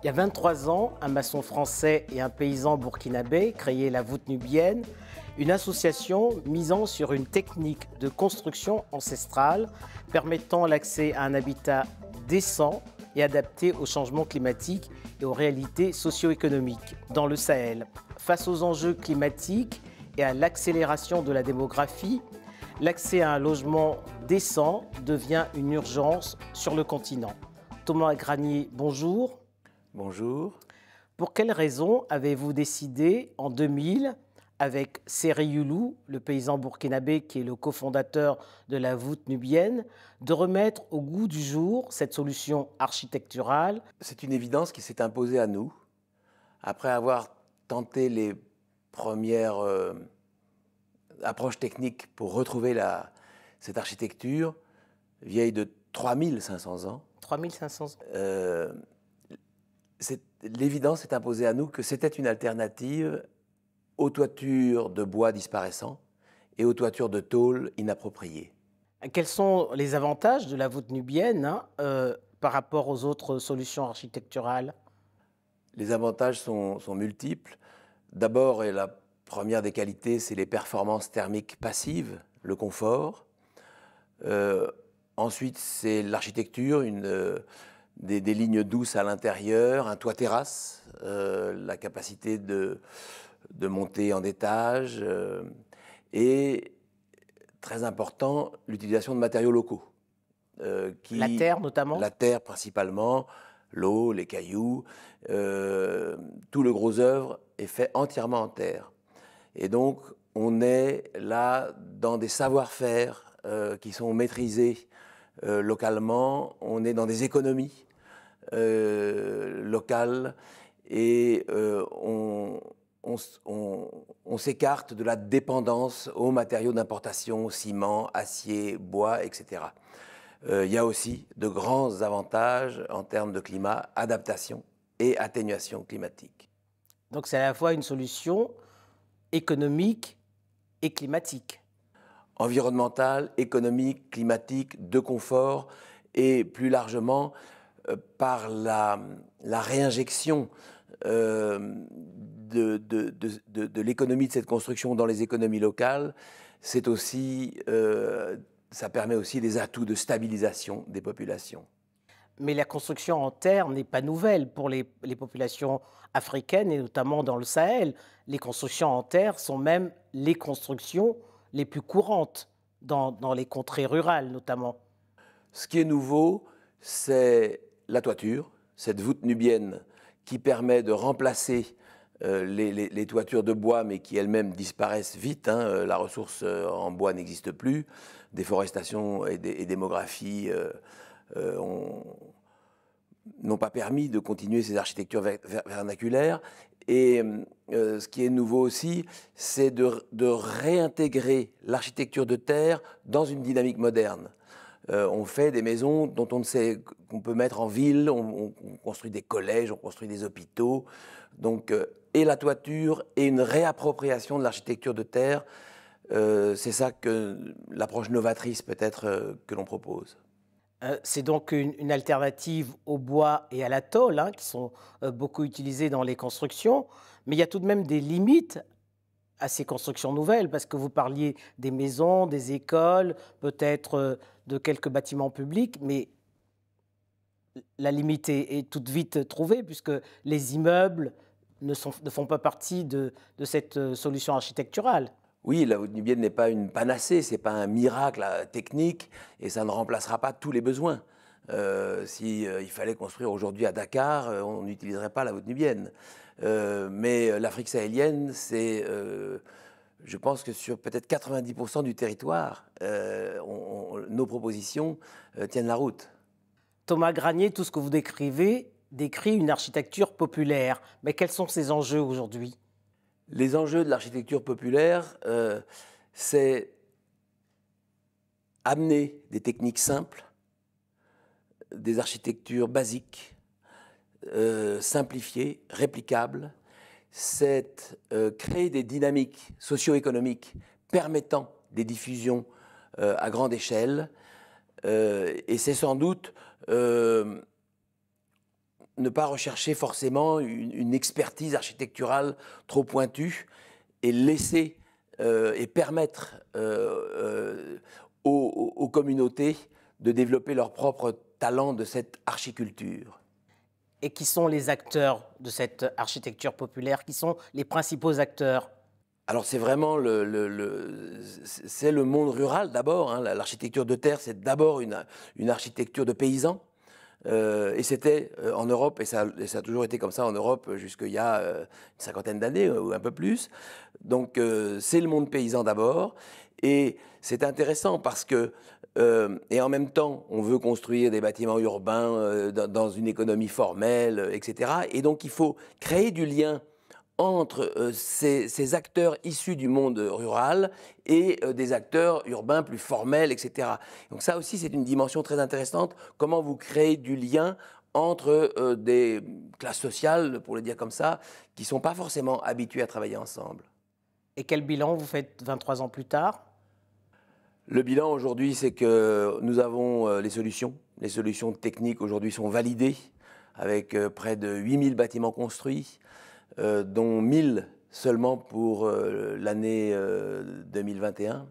Il y a 23 ans, un maçon français et un paysan burkinabé créaient la voûte nubienne, une association misant sur une technique de construction ancestrale permettant l'accès à un habitat décent et adapté au changement climatique et aux réalités socio-économiques dans le Sahel. Face aux enjeux climatiques et à l'accélération de la démographie, l'accès à un logement décent devient une urgence sur le continent. Thomas Granier, bonjour. Bonjour. Pour quelles raisons avez-vous décidé en 2000, avec Seri Youlou, le paysan burkinabé qui est le cofondateur de la voûte nubienne, de remettre au goût du jour cette solution architecturale? C'est une évidence qui s'est imposée à nous. Après avoir tenté les premières approches techniques pour retrouver cette architecture vieille de 3500 ans, 3500 ans. L'évidence s'est imposée à nous que c'était une alternative aux toitures de bois disparaissants et aux toitures de tôle inappropriées. Quels sont les avantages de la voûte nubienne par rapport aux autres solutions architecturales? Les avantages sont multiples. D'abord, et la première des qualités, c'est les performances thermiques passives, le confort. Ensuite, c'est l'architecture, des lignes douces à l'intérieur, un toit terrasse, la capacité de monter en étage et, très important, l'utilisation de matériaux locaux. La terre notamment? La terre principalement, l'eau, les cailloux, tout le gros œuvre est fait entièrement en terre. Et donc, on est là dans des savoir-faire qui sont maîtrisés localement, on est dans des économies locales et on s'écarte de la dépendance aux matériaux d'importation, ciment, acier, bois, etc. Il y a aussi de grands avantages en termes de climat, adaptation et atténuation climatique. Donc c'est à la fois une solution économique et climatique. Environnementale, économique, climatique, de confort et plus largement par la réinjection de l'économie de cette construction dans les économies locales, c'est aussi, ça permet aussi des atouts de stabilisation des populations. Mais la construction en terre n'est pas nouvelle pour les populations africaines et notamment dans le Sahel. Les constructions en terre sont même les constructions les plus courantes dans les contrées rurales notamment. Ce qui est nouveau, c'est la toiture, cette voûte nubienne qui permet de remplacer les toitures de bois, mais qui elles-mêmes disparaissent vite. La ressource en bois n'existe plus. Déforestation et démographie n'ont pas permis de continuer ces architectures vernaculaires. Et ce qui est nouveau aussi, c'est de réintégrer l'architecture de terre dans une dynamique moderne. On fait des maisons dont on ne sait qu'on peut mettre en ville, on construit des collèges, on construit des hôpitaux. Donc, et la toiture et une réappropriation de l'architecture de terre, c'est ça que l'approche novatrice peut-être que l'on propose. C'est donc une alternative au bois et à la tôle, qui sont beaucoup utilisées dans les constructions. Mais il y a tout de même des limites à ces constructions nouvelles, parce que vous parliez des maisons, des écoles, peut-être de quelques bâtiments publics, mais la limite est toute vite trouvée, puisque les immeubles ne font pas partie de cette solution architecturale. Oui, la voûte nubienne n'est pas une panacée, ce n'est pas un miracle technique, et ça ne remplacera pas tous les besoins. Il fallait construire aujourd'hui à Dakar, on n'utiliserait pas la voûte nubienne. Mais l'Afrique sahélienne, c'est, je pense que sur peut-être 90% du territoire, nos propositions tiennent la route. Thomas Granier, tout ce que vous décrivez décrit une architecture populaire. Mais quels sont ces enjeux aujourd'hui ? Les enjeux de l'architecture populaire, c'est amener des techniques simples, des architectures basiques, simplifiées, réplicables. C'est créer des dynamiques socio-économiques permettant des diffusions à grande échelle. Et c'est sans doute ne pas rechercher forcément une expertise architecturale trop pointue et laisser et permettre aux communautés de développer leur propre talent de cette archiculture. Et qui sont les acteurs de cette architecture populaire? Qui sont les principaux acteurs? Alors c'est vraiment c'est le monde rural d'abord, hein. L'architecture de terre, c'est d'abord une architecture de paysans. Et c'était en Europe, et ça a toujours été comme ça en Europe jusqu'il y a une cinquantaine d'années ou un peu plus. Donc c'est le monde paysan d'abord. Et c'est intéressant parce que, et en même temps, on veut construire des bâtiments urbains dans une économie formelle, etc. Et donc il faut créer du lien entre ces acteurs issus du monde rural et des acteurs urbains plus formels, etc. Donc ça aussi, c'est une dimension très intéressante. Comment vous créez du lien entre des classes sociales, pour le dire comme ça, qui ne sont pas forcément habituées à travailler ensemble. Et quel bilan vous faites 23 ans plus tard? Le bilan aujourd'hui, c'est que nous avons les solutions. Les solutions techniques aujourd'hui sont validées avec près de 8000 bâtiments construits, dont 1000 seulement pour l'année 2021.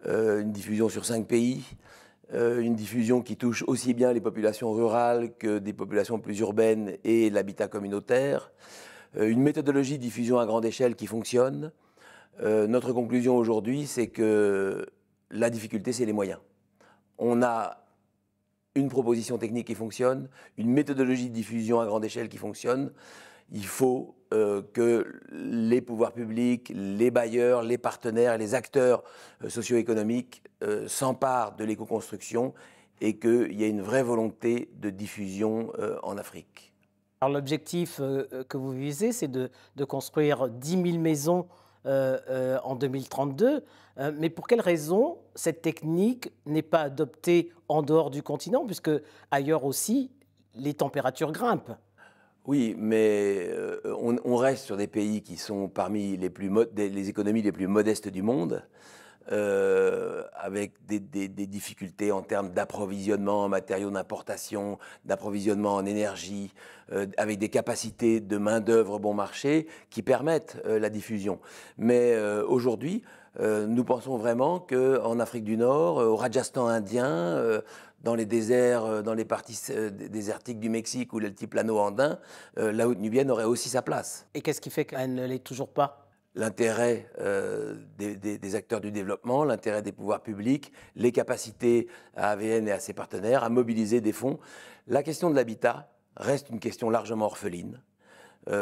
Une diffusion sur 5 pays, une diffusion qui touche aussi bien les populations rurales que des populations plus urbaines et l'habitat communautaire. Une méthodologie de diffusion à grande échelle qui fonctionne. Notre conclusion aujourd'hui, c'est que la difficulté, c'est les moyens. On a une proposition technique qui fonctionne, une méthodologie de diffusion à grande échelle qui fonctionne. Il faut que les pouvoirs publics, les bailleurs, les partenaires, les acteurs socio-économiques s'emparent de l'éco-construction et qu'il y ait une vraie volonté de diffusion en Afrique. Alors l'objectif que vous visez, c'est de construire 10 000 maisons en 2032. Mais pour quelle raison cette technique n'est pas adoptée en dehors du continent, puisque ailleurs aussi, les températures grimpent? Oui, mais on reste sur des pays qui sont parmi les économies les plus modestes du monde, avec des difficultés en termes d'approvisionnement en matériaux d'importation, d'approvisionnement en énergie, avec des capacités de main-d'œuvre bon marché qui permettent la diffusion. Mais aujourd'hui, nous pensons vraiment qu'en Afrique du Nord, au Rajasthan indien, dans les déserts, dans les parties désertiques du Mexique ou l'altiplano andin, la haute nubienne aurait aussi sa place. Et qu'est-ce qui fait qu'elle ne l'est toujours pas? L'intérêt des acteurs du développement, l'intérêt des pouvoirs publics, les capacités à AVN et à ses partenaires à mobiliser des fonds. La question de l'habitat reste une question largement orpheline,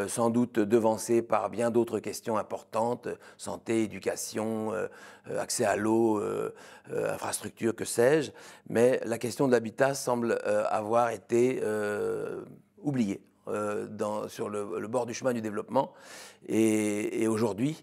sans doute devancée par bien d'autres questions importantes, santé, éducation, accès à l'eau, infrastructure, que sais-je. Mais la question de l'habitat semble avoir été oubliée. Sur le bord du chemin du développement. Et aujourd'hui,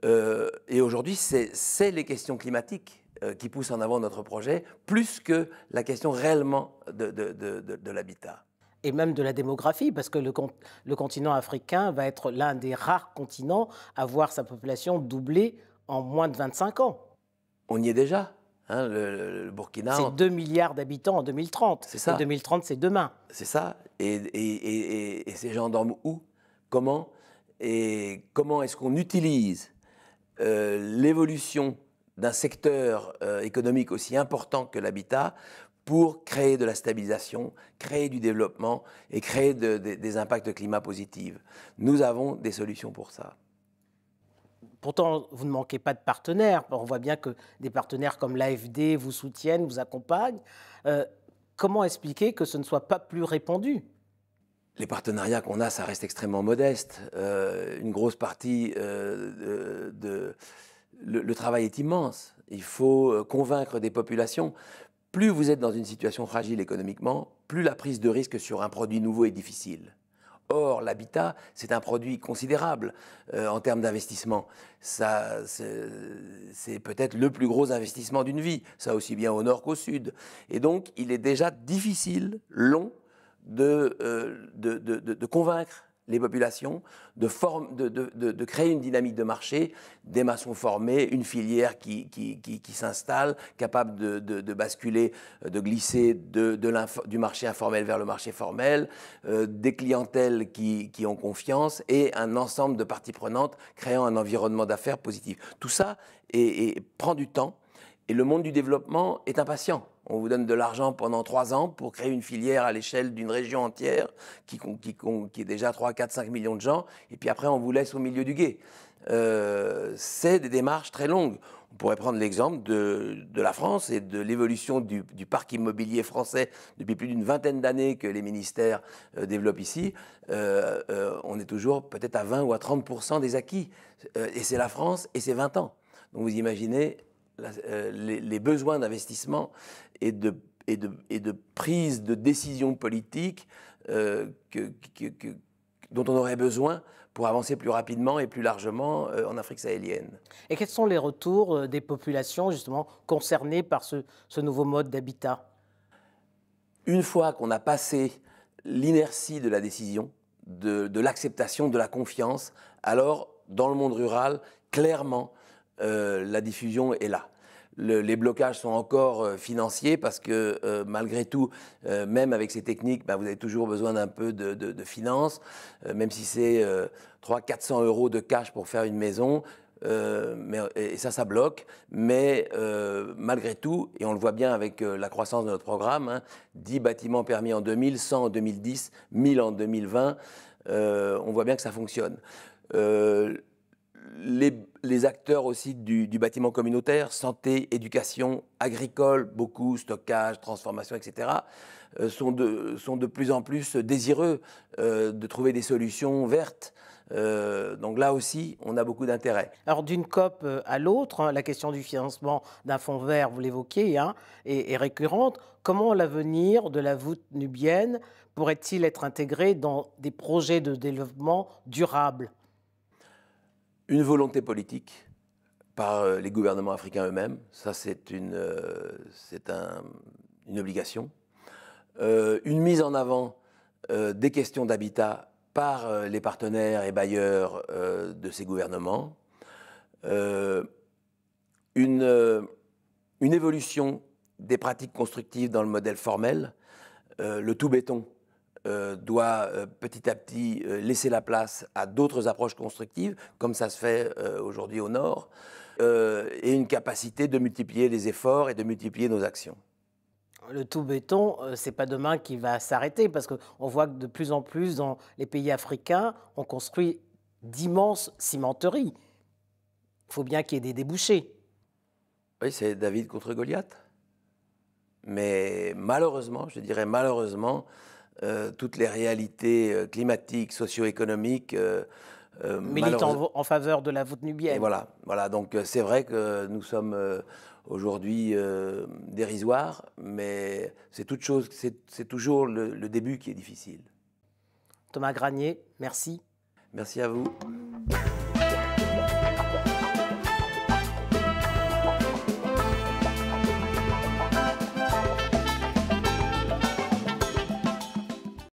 c'est les questions climatiques qui poussent en avant notre projet, plus que la question réellement de l'habitat. Et même de la démographie, parce que le continent africain va être l'un des rares continents à voir sa population doubler en moins de 25 ans. On y est déjà. Hein, le Burkina... C'est 2 milliards d'habitants en 2030. C'est ça. Et 2030, c'est demain. C'est ça. Et ces gens dorment où? Comment? Et comment est-ce qu'on utilise l'évolution d'un secteur économique aussi important que l'habitat pour créer de la stabilisation, créer du développement et créer des impacts climat positifs? Nous avons des solutions pour ça. Pourtant, vous ne manquez pas de partenaires. On voit bien que des partenaires comme l'AFD vous soutiennent, vous accompagnent. Comment expliquer que ce ne soit pas plus répandu? Les partenariats qu'on a, ça reste extrêmement modeste. Une grosse partie le travail est immense. Il faut convaincre des populations. Plus vous êtes dans une situation fragile économiquement, plus la prise de risque sur un produit nouveau est difficile. Or, l'habitat, c'est un produit considérable en termes d'investissement. C'est peut-être le plus gros investissement d'une vie, ça aussi bien au nord qu'au sud. Et donc, il est déjà difficile, long, de convaincre les populations, de créer une dynamique de marché, des maçons formés, une filière qui s'installe, capable de basculer, de glisser du marché informel vers le marché formel, des clientèles qui ont confiance et un ensemble de parties prenantes créant un environnement d'affaires positif. Tout ça prend du temps et le monde du développement est impatient. On vous donne de l'argent pendant 3 ans pour créer une filière à l'échelle d'une région entière qui est déjà 3, 4, 5 millions de gens. Et puis après, on vous laisse au milieu du gué. C'est des démarches très longues. On pourrait prendre l'exemple de la France et de l'évolution du parc immobilier français depuis plus d'une vingtaine d'années que les ministères développent ici. On est toujours peut-être à 20 ou à 30% des acquis. Et c'est la France et c'est 20 ans. Donc vous imaginez les besoins d'investissement et de prise de décision politique dont on aurait besoin pour avancer plus rapidement et plus largement en Afrique sahélienne. Et quels sont les retours des populations justement concernées par ce nouveau mode d'habitat? Une fois qu'on a passé l'inertie de la décision, de l'acceptation, de la confiance, alors dans le monde rural, clairement, la diffusion est là. Les blocages sont encore financiers parce que malgré tout, même avec ces techniques, vous avez toujours besoin d'un peu de finances, même si c'est 300-400 euros de cash pour faire une maison. Et ça bloque. Mais malgré tout, et on le voit bien avec la croissance de notre programme, 10 bâtiments permis en 2000, 100 en 2010, 1000 en 2020, on voit bien que ça fonctionne. Les acteurs aussi du bâtiment communautaire, santé, éducation, agricole, beaucoup, stockage, transformation, etc., sont de plus en plus désireux de trouver des solutions vertes. Donc là aussi, on a beaucoup d'intérêt. Alors d'une COP à l'autre, la question du financement d'un fonds vert, vous l'évoquez, est récurrente. Comment l'avenir de la voûte nubienne pourrait-il être intégré dans des projets de développement durable? Une volonté politique par les gouvernements africains eux-mêmes, ça c'est une obligation. Une mise en avant des questions d'habitat par les partenaires et bailleurs de ces gouvernements. Une évolution des pratiques constructives dans le modèle formel. Le tout béton doit petit à petit laisser la place à d'autres approches constructives, comme ça se fait aujourd'hui au Nord, et une capacité de multiplier les efforts et de multiplier nos actions. Le tout béton, ce n'est pas demain qui va s'arrêter, parce qu'on voit que de plus en plus dans les pays africains, on construit d'immenses cimenteries. Il faut bien qu'il y ait des débouchés. Oui, c'est David contre Goliath. Mais malheureusement, je dirais malheureusement, toutes les réalités climatiques, socio-économiques militent en faveur de la voûte nubienne. Et voilà. Donc c'est vrai que nous sommes aujourd'hui dérisoires, mais c'est toujours le début qui est difficile. Thomas Granier, merci. Merci à vous.